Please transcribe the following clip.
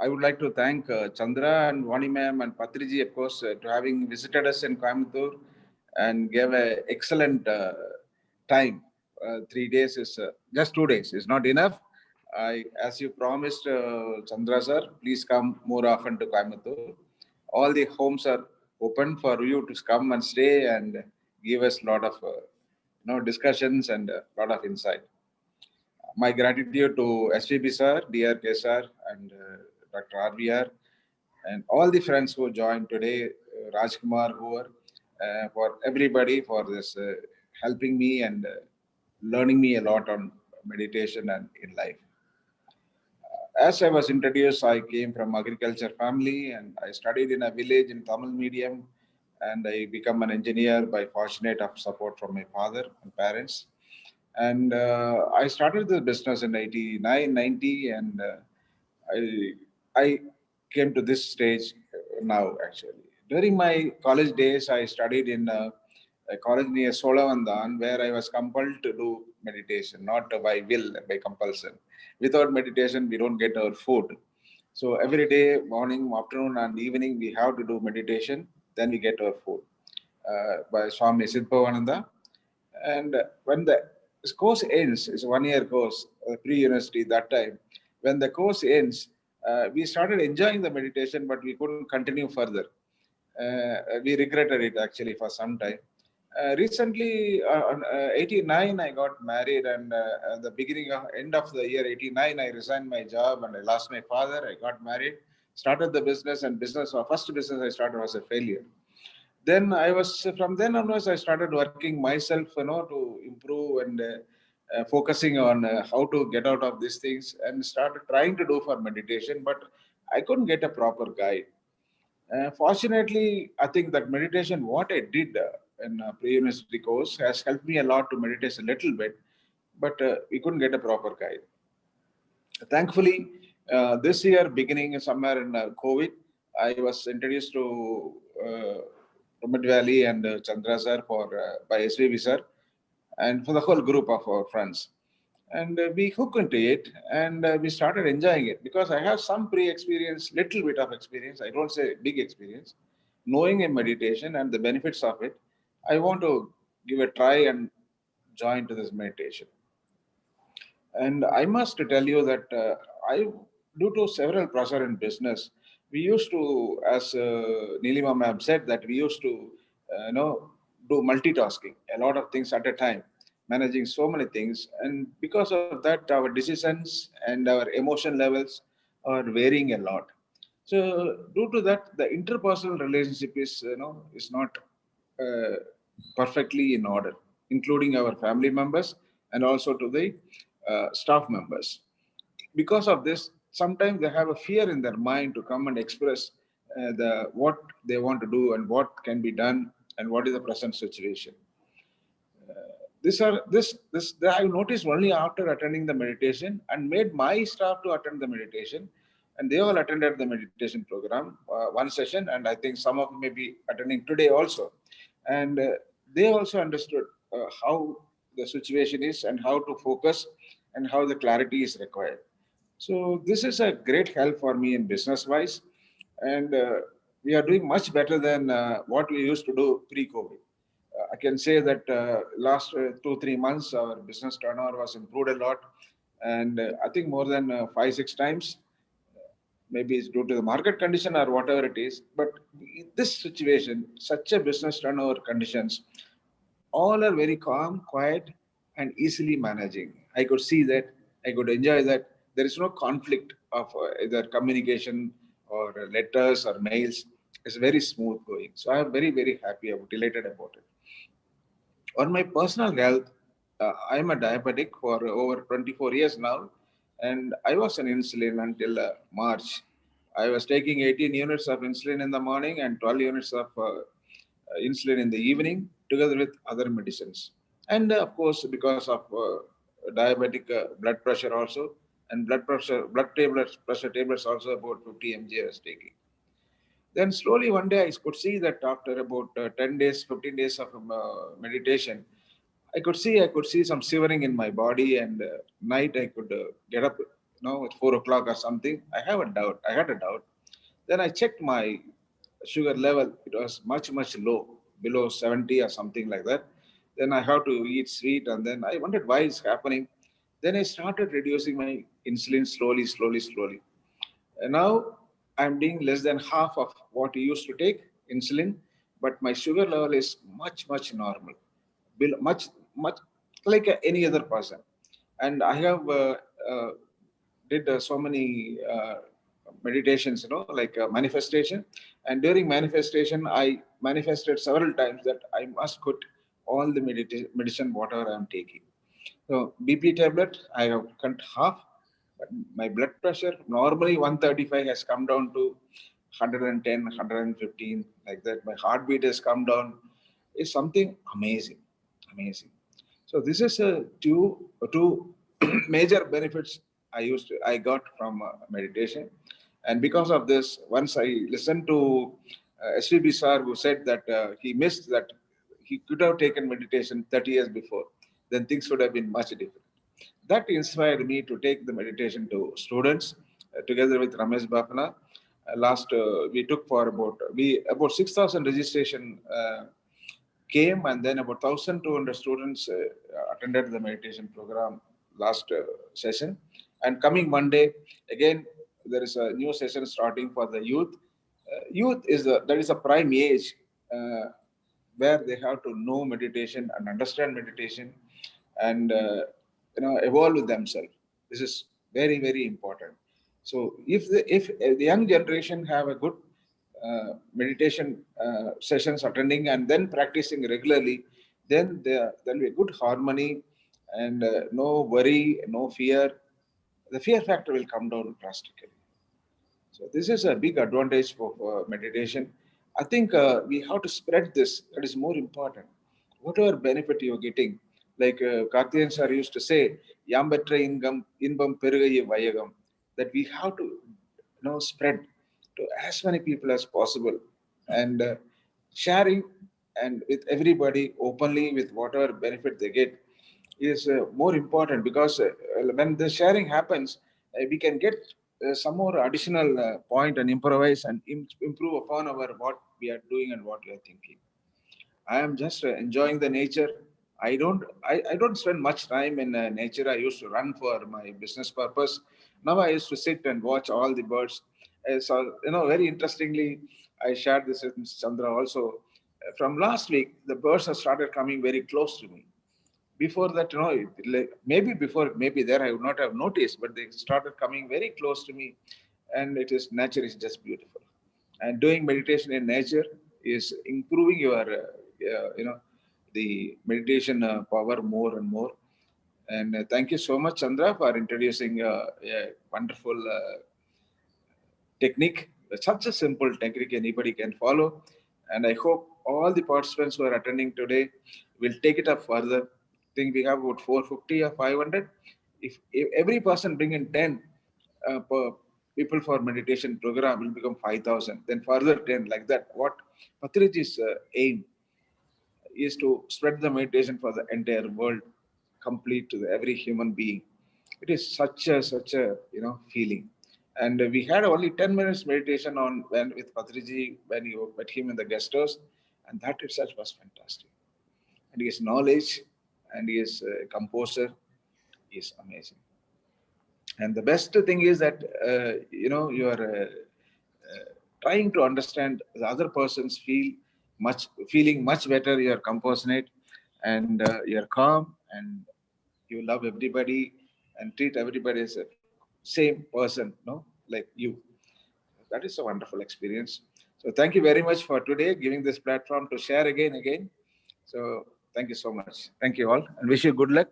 I would like to thank Chandra and Vani ma'am and Patriji, of course, to having visited us in Coimbatore and gave an excellent time. 3 days is just 2 days is not enough. As you promised, Chandra sir, please come more often to Coimbatore. All the homes are open for you to come and stay and give us a lot of discussions and a lot of insight. My gratitude to SVB sir, DRK sir, and Dr. RVR, and all the friends who joined today, Rajkumar, who are for everybody for this helping me and learning me a lot on meditation and in life. As I was introduced, I came from agriculture family and I studied in a village in Tamil medium, and I become an engineer by fortunate of support from my father and parents. And I started the business in 89, 90, and I, I came to this stage now actually. During my college days, I studied in a college near Solavandan where I was compelled to do meditation, not by will, by compulsion. Without meditation, we don't get our food. So every day, morning, afternoon, and evening, we have to do meditation. Then we get our food by Swami Sidbhavananda. And when the course ends, it's a 1 year course, pre-university that time. When the course ends, we started enjoying the meditation, but we couldn't continue further. We regretted it actually for some time. Recently, on 89, I got married, and at the beginning of end of the year 89, I resigned my job and I lost my father. I got married, started the business, and business, first business I started was a failure. Then I was from then onwards I started working myself, to improve and focusing on how to get out of these things and started trying to do for meditation, but I couldn't get a proper guide. Fortunately, I think that meditation, what I did in a pre-university course, has helped me a lot to meditate a little bit, but we couldn't get a proper guide. Thankfully, this year, beginning somewhere in COVID, I was introduced to Ramad Valley and Chandra sir by SVV sir, and for the whole group of our friends. And we hooked into it, and we started enjoying it because I have some pre-experience, little bit of experience. I don't say big experience, knowing in meditation and the benefits of it. I want to give a try and join to this meditation. And I must tell you that due to several pressure in business, we used to, as Nilima ma'am said, that we used to, do multitasking, a lot of things at a time, managing so many things. And because of that, our decisions and our emotion levels are varying a lot. So due to that, the interpersonal relationship is not uh, perfectly in order, including our family members and also to the staff members. Because of this, sometimes they have a fear in their mind to come and express the what they want to do and what can be done and what is the present situation. This I noticed only after attending the meditation and made my staff to attend the meditation, and they all attended the meditation program one session, and I think some of them may be attending today also, and they also understood how the situation is and how to focus and how the clarity is required. So this is a great help for me in business wise, and we are doing much better than what we used to do pre-COVID. I can say that last 2 3 months our business turnover was improved a lot, and I think more than 5 6 times. Maybe it's due to the market condition or whatever it is. But in this situation, such a business turnover conditions, all are very calm, quiet, and easily managing. I could see that. I could enjoy that. There is no conflict of either communication or letters or mails. It's very smooth going. So I am very, very happy, I'm delighted about it. On my personal health, I'm a diabetic for over 24 years now, and I was on insulin until March. I was taking 18 units of insulin in the morning and 12 units of insulin in the evening, together with other medicines. And of course, because of diabetic blood pressure also, and blood tablets, pressure tablets also about 50 mg I was taking. Then slowly one day I could see that after about 10 days, 15 days of meditation, I could see some shivering in my body, and night I could get up no, at 4 o'clock or something, I have a doubt. I had a doubt. Then I checked my sugar level. It was much, much low, below 70 or something like that. Then I have to eat sweet, and then I wondered why it's happening. Then I started reducing my insulin slowly, slowly, slowly. And now I'm doing less than half of what I used to take insulin, but my sugar level is much, much normal, much, much like any other person. And I have did so many meditations, like manifestation. And during manifestation, I manifested several times that I must quit all the medicine, whatever I'm taking. So BP tablet, I have cut half. But my blood pressure, normally 135, has come down to 110, 115, like that. My heartbeat has come down. It's something amazing, amazing. So this is two major benefits I got from meditation. And because of this, once I listened to SVB sir, who said that he missed that he could have taken meditation 30 years before, then things would have been much different. That inspired me to take the meditation to students together with Ramesh Bapana. Last we took for about 6,000 registration came, and then about 1,200 students attended the meditation program last session. And coming Monday, again, there is a new session starting for the youth. Youth is that is a prime age where they have to know meditation and understand meditation, and evolve themselves. This is very, very important. So if the young generation have a good meditation sessions attending and then practicing regularly, then there'll be a good harmony, and no worry, no fear. The fear factor will come down drastically. So this is a big advantage of meditation. I think we have to spread this. That is more important. Whatever benefit you're getting, like Karthiyan sir used to say, "Yambetra inbam perugayi vayagam," that we have to spread to as many people as possible, and sharing and with everybody openly with whatever benefit they get is more important, because when the sharing happens, we can get some more additional point and improvise and improve upon our what we are doing and what we are thinking. I am just enjoying the nature. I don't spend much time in nature. I used to run for my business purpose. Now I used to sit and watch all the birds. So very interestingly, I shared this with Mr. Chandra also. From last week, the birds have started coming very close to me. Before that, maybe before, maybe there I would not have noticed, but they started coming very close to me, and nature is just beautiful. And doing meditation in nature is improving your, the meditation power more and more. And thank you so much, Chandra, for introducing a wonderful technique. Such a simple technique anybody can follow. And I hope all the participants who are attending today will take it up further. I think we have about 450 or 500. If every person bring in 10 per people for meditation program, will become 5,000. Then further 10, like that. What Patriji's aim is to spread the meditation for the entire world, complete to every human being. It is such a feeling. And we had only 10 minutes meditation on when with Patriji when you met him in the guest house, and that itself was fantastic. And his knowledge and his composer is amazing. And the best thing is that you are trying to understand the other person's feeling much better. You are compassionate, and you're calm, and you love everybody and treat everybody as a same person, like you. That is a wonderful experience. So thank you very much for today, giving this platform to share again. So thank you so much. Thank you all, and wish you good luck.